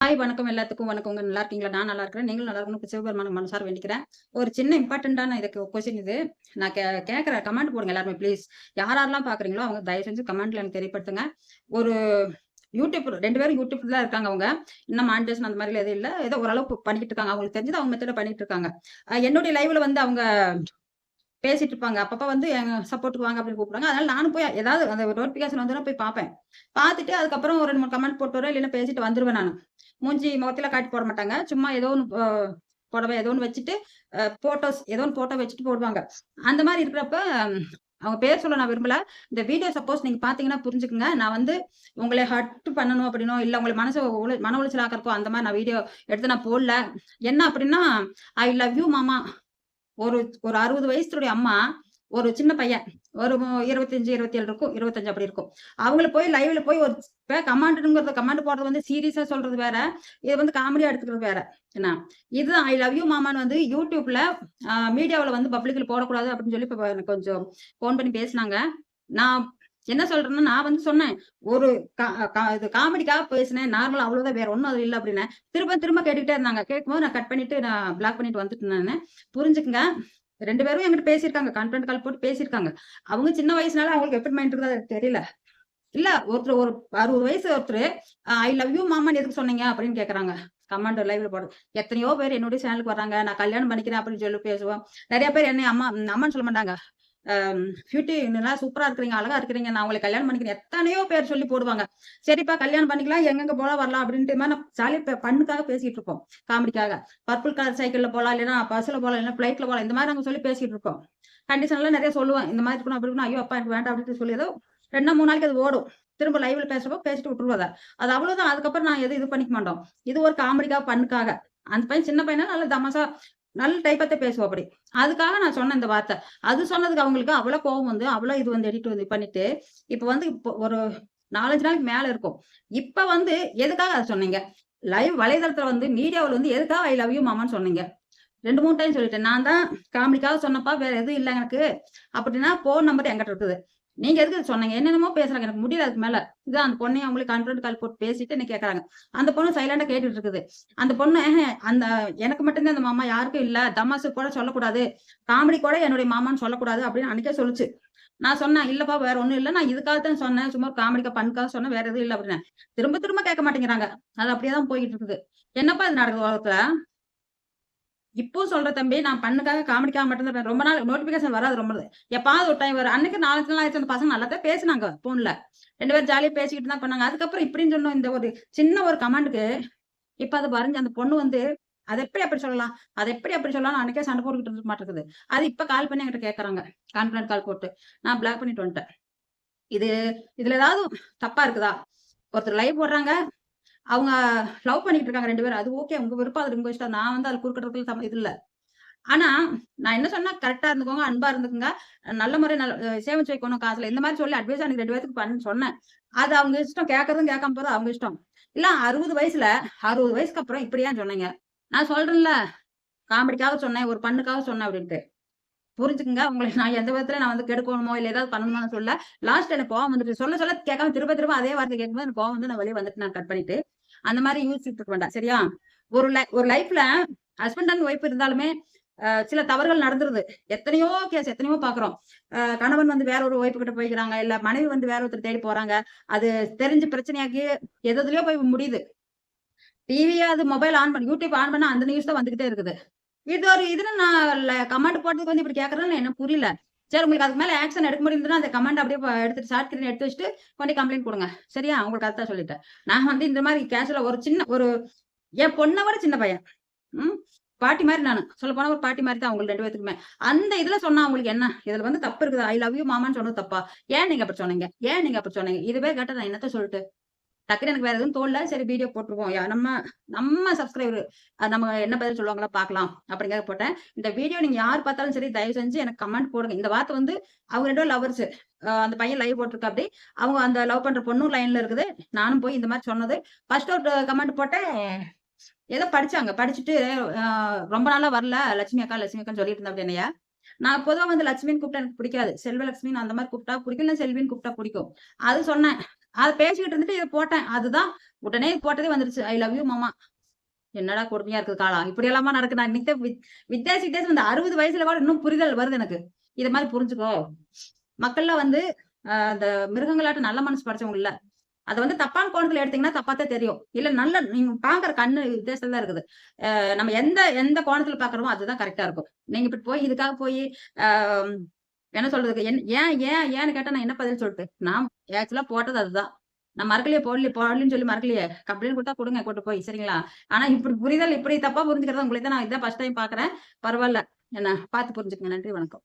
Hi வணக்கம் எல்லாத்துக்கும் வணக்கங்க. நல்லா இருக்கீங்களா? நான் நல்லா இருக்கிறேன். நீங்களும் நல்லா இருக்கணும். சிவபெருமான மனசார வேண்டிக்கிறேன். ஒரு சின்ன இம்பார்ட்டன்ட்டான இதுக்கு கொஸ்டின் இது. நான் கேட்கிறேன். கமெண்ட் போடுங்க எல்லாருமே ப்ளீஸ். யாரெல்லாம் பார்க்குறீங்களோ அவங்க தயவு செஞ்சு கமெண்ட்ல எனக்கு தெரியப்படுத்துங்க. ஒரு யூடியூப் 2 பேரும் யூடியூப்ல தான் இருக்காங்க அவங்க. இன்னும் மானிடைசேஷன் அந்த மாதிரிலாம் எதுவும் இல்ல. ஏதோ ஓரளவுக்கு பண்ணிக்கிட்டு இருக்காங்க. அவங்களுக்கு தெரிஞ்சது அவங்க மெத்தட்ல பண்ணிட்டு இருக்காங்க. என்னுடைய லைவ்ல வந்து அவங்க பேசிட்டு இருப்பாங்க. அப்பப்ப வந்து எங்க சப்போர்ட்க்கு வாங்க அப்படின்னு கூப்பிடுறாங்க. அதனால நானும் போய் ஏதாவது அந்த நோட்டிஃபிகேஷன் வந்ததுனா போய் பார்ப்பேன். பார்த்துட்டு அதுக்கப்புறம் ஒரு 2, 3 கமெண்ட் போட்டு வரேன். இல்லைன்னா பேசிட்டு வந்துருவேன் நானு. மூஞ்சி முகத்தில காட்டி போட மாட்டாங்க. சும்மா ஏதோ ஒண்ணு புடவை ஏதோ ஒண்ணு வச்சுட்டு ஃபோட்டோஸ் ஏதோ ஒண்ணு ஃபோட்டோ வச்சுட்டு போடுவாங்க. அந்த மாரி இருக்கிறப்ப அவங்க பேர் சொல்ல நான் விரும்பல. இந்த வீடியோ சப்போஸ் நீங்க பார்த்தீங்கன்னா புரிஞ்சுக்குங்க. நான் வந்து உங்கள ஹர்ட் பண்ணணும் அப்படின்னோ, இல்ல உங்கள மன உளைச்சல் ஆக்குறக்கோ அந்த மாரி நான் வீடியோ எடுத்து நான் போடல. என்ன அப்படின்னா, ஐ லவ் யூ மாமா. ஒரு ஒரு 60 வயசுடைய அம்மா, ஒரு சின்ன பையன். ஒரு 25, 27 இருக்கும். 25 அப்படி இருக்கும். அவங்கள போய் லைவ்ல போய் ஒரு கமெண்ட் போடுறது வந்து சீரியஸா சொல்றது வேற. இது வந்து காமெடியா எடுத்துக்கிறது வேற. என்ன? இது ஐ லவ் யூ மாமான்னு வந்து யூடியூப்ல மீடியாவுல வந்து பப்ளிக்ல போடக்கூடாது அப்படின்னு சொல்லி இப்ப எனக்கு கொஞ்சம் ஃபோன் பண்ணி பேசுனாங்க. நான் என்ன சொல்றேன்னா, நான் வந்து சொன்னேன். ஒரு க க இது காமெடிக்காக பேசினேன். நார்மலா அவ்வளவுதான். வேற ஒண்ணும் அது இல்ல அப்படின்னேன். திரும்ப திரும்ப கேட்டுக்கிட்டே இருந்தாங்க. கேட்கும்போது நான் கட் பண்ணிட்டு நான் பிளாக் பண்ணிட்டு வந்துட்டேன் நானு. புரிஞ்சுக்குங்க. 2 பேரும் என்கிட்ட பேசியிருக்காங்க. கான்ஃபரன்ஸ் கால் போட்டு பேசியிருக்காங்க. அவங்க சின்ன வயசுனால அவங்களுக்கு எப்படி மைண்ட் இருக்குதோ எனக்கு தெரியல. இல்ல ஒருத்தர் ஒரு 60 வயசு ஒருத்தரு ஐ லவ் யூ மாமான்னு எதுக்கு சொன்னீங்க? அப்படின்னு கேட்கறாங்க. கமெண்ட் லைவ்ல போடுறது. எத்தனையோ பேர் என்னுடைய சேனலுக்கு வர்றாங்க. நான் கல்யாணம் பண்ணிக்கிறேன் அப்படின்னு சொல்லி பேசுவோம். நெறைய பேர் என்னைய அம்மான்னு சொல்ல மாட்டாங்க. பியூட்டி நல்லா சூப்பரா இருக்கிறீங்க, அழகா இருக்கிறீங்க. நான் உங்கள கல்யாணம் பண்ணிக்கிறேன். எத்தனையோ பேர் சொல்லி போடுவாங்க. சரிப்பா கல்யாணம் பண்ணிக்கலாம். எங்கெங்க போலாம் வரலாம் அப்படின்ட்டு மாரி நான் ஜாலியா ஃபன்னுக்காக பேசிட்டு இருப்போம். காமெடிக்காக. பர்பிள் கலர் சைக்கிள்ல போலாம், இல்லன்னா பஸ்ல போலாம், இல்லன்னா ஃப்ளைட்ல போலாம். இந்த மாரி நாங்க சொல்லி பேசிட்டு இருப்போம். கண்டிஷன்லாம் நெறைய சொல்லுவேன். இந்த மாரி இருக்கணும், அப்படி இருக்கணும். ஐயோ! அப்பா எனக்கு வேண்டாம் அப்படின்னு சொல்லி ஏதோ 2 3 நாளைக்கு அது ஓடும். திரும்ப லைவ்ல பேசுறப்போ பேசிட்டு விட்டுருவோம் அத. அது அவ்வளவுதான். அதுக்கப்புறம் நான் எதுவும் இது பண்ணிக்க மாட்டோம். இது ஒரு காமெடிக்காக, ஃபன்னுக்காக. அந்த பையன் சின்ன பையனா நல்ல தமாஷா நல்ல டைப்பாத்தான் பேசுவாப்படி. அதுக்காக நான் சொன்னேன் இந்த வார்த்தை. அது சொன்னதுக்கு அவங்களுக்கு அவ்வளோ கோவம் வந்து, அவ்வளோ இது வந்து எடிட் வந்து பண்ணிட்டு, இப்போ ஒரு 4, 5 நாளைக்கு மேல இருக்கும். இப்ப வந்து எதுக்காக அத சொன்னீங்க? லைவ் வலைதளத்துல வந்து மீடியாவுல வந்து எதுக்காக ஐ லவ் யூ மாமான்னு சொன்னீங்க? 2, 3 டைம் சொல்லிட்டேன். நான் தான் காமெடிக்காக சொன்னேன்ப்பா. வேற எதுவும் இல்ல எனக்கு. அப்படின்னா ஃபோன் நம்பர் என்கிட்ட இருக்குது. நீங்க எதுக்கு இத சொன்னீங்க? என்னென்னமோ பேசுறாங்க. எனக்கு முடியல அதுக்கு மேல. இதான் அந்த பொண்ணையும் அவங்களையும் கான்ஃபரன்ஸ் கால் போட்டு பேசிட்டு என்ன கேட்கறாங்க. அந்த பொண்ணு சைலண்டா கேட்டுட்டு இருக்குது. அந்த பொண்ணு அந்த எனக்கு மட்டும் தான் அந்த மாமா யாருக்கும் இல்ல. தமாஷுக்கு கூட சொல்லக்கூடாது. காமெடி கூட என்னுடைய மாமான்னு சொல்லக்கூடாது அப்படின்னு அன்னைக்கே சொல்லுச்சு. நான் சொன்னேன், "இல்லப்பா வேற ஒண்ணும் இல்ல. நான் இதுக்காக தான் சொன்னேன். சும்மா காமெடிக்கா ஃபன்க்காக சொன்னேன். வேற எதுவும் இல்ல" அப்படின்னேன். திரும்ப திரும்ப கேட்க மாட்டேங்கிறாங்க. அது அப்படியே தான் போயிட்டு இருக்குது. என்னப்பா இது நடக்குது உலகத்துல? இப்போ சொல்றேன் தம்பி. நான் ஃபன்னுக்காக, காமெடிக்காக மட்டும் தான் ரொம்ப நாள் நோட்டிஃபிகேஷன் வராது ரொம்ப. எப்பாவது ஒரு டைம் வரும். அன்னைக்கு 4 நாள் ஆயிடுச்சு. அந்த பசங்க நல்லா தான் பேசுனாங்க ஃபோன்ல. 2 பேரும் ஜாலியா பேசிக்கிட்டு தான் பண்ணாங்க. அதுக்கப்புறம் இப்படின்னு சொன்னோம் இந்த ஒரு சின்ன ஒரு கமெண்ட்க்கு இப்ப அது பாருங்க அந்த பொண்ணு வந்து அத எப்படி அப்படி சொல்லலாம்? அத எப்படி அப்படி சொல்லலாம்ன்னு அன்னைக்கே சண்டை போட்டுக்கிட்டு இருக்க மாட்டேங்குது. அது இப்ப கால் பண்ணி என்கிட்ட கேட்கறாங்க. கான்ஃபரன்ஸ் கால் போட்டு. நான் பிளாக் பண்ணிட்டு வந்துட்டேன். இது இதுல ஏதாவது தப்பா இருக்குதா? ஒருத்தர் லைவ் போடுறாங்க. அவங்க லவ் பண்ணிட்டு இருக்காங்க 2 பேரும். அது ஓகே. உங்க விருப்பம். அது உங்க இஷ்டம். நான் வந்து அதுல குறுக்கிடுறதுல இது இல்ல. ஆனா, நான் என்ன சொன்னா கரெக்ட்டா இருந்துக்கோங்க, அன்பா இருந்துக்குங்க. நல்ல முறை சேமிச்சு வைக்கணும் காசுல. இந்த மாரி சொல்லி அட்வைஸ் அன்னைக்கு 2 பேத்துக்கு சொன்னேன். அது அவங்க இஷ்டம். கேட்கறதும் கேட்காம போறதும் அவங்க இஷ்டம். இல்ல 60 வயசுல 60 வயசுக்கு அப்புறம் இப்படி ஏன் சொன்னீங்க? நான் சொல்றேன்ல, காமெடிக்காக சொன்னேன், ஒரு ஃபன்னுக்காக சொன்னேன் அப்படின்ட்டு. புரிஞ்சுக்குங்க. உங்கள நான் எந்த விதத்துல நான் வந்து கெடுக்கணுமோ, இல்ல ஏதாவது பண்ணணுமோ நான் சொல்லல. லாஸ்ட் எனக்கு கோவம் வந்துருச்சு. சொல்ல சொல்ல கேட்காம திரும்ப திரும்ப அதே வார்த்தை கேட்கும்போது எனக்கு கோவம் வந்து நான் வெளிய வந்துட்டு நான் கட் பண்ணிட்டு, அந்த மாரி யோசிச்சுட்டு இருக்க வேண்டாம். சரியா? ஒரு லைஃப்ல ஹஸ்பண்ட் அண்ட் ஒய்ஃப் இருந்தாலுமே சில தவறுகள் நடந்துருது. எத்தனையோ கேஸ் எத்தனையோ பார்க்குறோம். கணவன் வந்து வேற ஒரு ஒய்ஃப் கிட்ட போய்க்கிறாங்க. இல்ல மனைவி வந்து வேற ஒருத்தர தேடி போறாங்க. அது தெரிஞ்சு பிரச்சனையாக்கி எதுலயோ போய் முடியுது. அது மொபைல் ஆன் பண்ணி யூடியூப் ஆன் பண்ணா அந்த நியூஸ் தான் வந்துகிட்டே இருக்குது. இதுல நான் கமெண்ட் போட்டதுக்கு வந்து இப்படி கேட்கறேன்னு எனக்கு புரியல. சரி உங்களுக்கு அதுக்கு மேல ஆக்ஷன் எடுக்க முடியுதுன்னா, அந்த கமெண்ட் அப்படியே எடுத்துட்டு ஷார்ட் ஸ்கிரீன் எடுத்து வச்சுட்டு கொண்டு கம்ப்ளைண்ட் குடுங்க. சரியா? உங்களுக்கு அதுதான் சொல்லிட்டேன். நான் வந்து இந்த மாரி கேஷுவலா ஒரு சின்ன ஒரு என் பொண்ண விட சின்ன பையன். ம். பாட்டி மாரி நானு. சொல்லப்போனா ஒரு பாட்டி மாரி தான் அவங்க 2 பேத்துக்குமே. அந்த இதுல சொன்னா அவங்களுக்கு என்ன? இதுல வந்து தப்பு இருக்குது. ஐ லவ் யூ மாமான்னு சொன்னது தப்பா? ஏன் நீங்க அப்படி சொன்னீங்க? ஏன் நீங்க அப்படி சொன்னீங்க? இதுவே கேட்டா நான் என்னத்த சொல்லட்டு? டக்குனு எனக்கு வேற எதுவும் தோணல. சரி வீடியோ போட்டுருவோம். நம்ம நம்ம சப்ஸ்கிரைபர் நம்ம என்ன பதில் சொல்லுவாங்களோ பார்க்கலாம். அப்படிங்கிறத போட்டேன். இந்த வீடியோ நீங்க யார் பார்த்தாலும் சரி, தயவு செஞ்சு எனக்கு கமெண்ட் போடுங்க. இந்த வார்த்தை வந்து அவங்க 2 பேரும் லவ்வர்ஸ். அந்த பையன் லைவ் போட்டிருக்காப்படி. அவங்க அந்த லவ் பண்ற பொண்ணும் லைன்ல இருக்குது. நானும் போய் இந்த மாரி சொன்னது. ஃபர்ஸ்ட் ஒரு கமெண்ட் போட்டேன். ஏதோ படிச்சாங்க. படிச்சுட்டு அ ரொம்ப நாளா வரல. லட்சுமி அக்கான்னு சொல்லிட்டு இருந்தாப்டி என்னைய. நான் பொதுவா வந்து லட்சுமின்னு கூப்பிட்டா எனக்கு பிடிக்காது. செல்வலட்சுமின்னு அந்த மாரி கூப்பிட்டா பிடிக்கும். இல்ல செல்வின்னு கூப்பிட்டா பிடிக்கும். அது சொன்னேன். அத பேசிக்கிட்டு இருந்துட்டு இத போட்டேன். அதுதான் உடனே போட்டதே வந்துருச்சு. ஐ லவ் யூ மாமா. என்னடா கொடுமையா இருக்குது காலம். இப்படி எல்லாமா நடக்குது. நான் இன்னைக்கு தான் வித்தியாசம் வித்தியாசம் இந்த 60 வயசுல கூட இன்னும் புரிதல் வருது எனக்கு. இத மாரி புரிஞ்சுக்கோ. மக்கள்லாம் வந்து அந்த மிருகங்களாட்டம் நல்ல மனசு படைச்சவங்க இல்ல. அத வந்து தப்பான கோணத்துல எடுத்தீங்கன்னா தப்பா தான் தெரியும். இல்ல நல்ல நீங்க பாக்குற கண்ணு வித்தியாசத்துல தான் இருக்குது. நம்ம எந்த எந்த கோணத்துல பாக்குறோமோ அதுதான் கரெக்ட்டா இருக்கும். நீங்க இப்படி போய் இதுக்காக போய் அ என்ன சொல்றதுக்கு? ஏன்னு கேட்டா நான் என்ன பதில் சொல்ட்டு? நான் ஆக்சுவலா போட்டது அதுதான். நான் மறக்கலையே போடலன்னு சொல்லி மறக்கலையே. கம்ப்ளைண்ட் குடுத்தா குடுங்க கொண்டு போய் சரிங்களா? ஆனா இப்படி புரிதல் இப்படி தப்பா புரிஞ்சுக்கிறத உங்களை தான் நான் இதான் ஃபர்ஸ்ட் டைம் பாக்குறேன். பரவால்ல. என்ன பார்த்து புரிஞ்சுக்கங்க. நன்றி, வணக்கம்.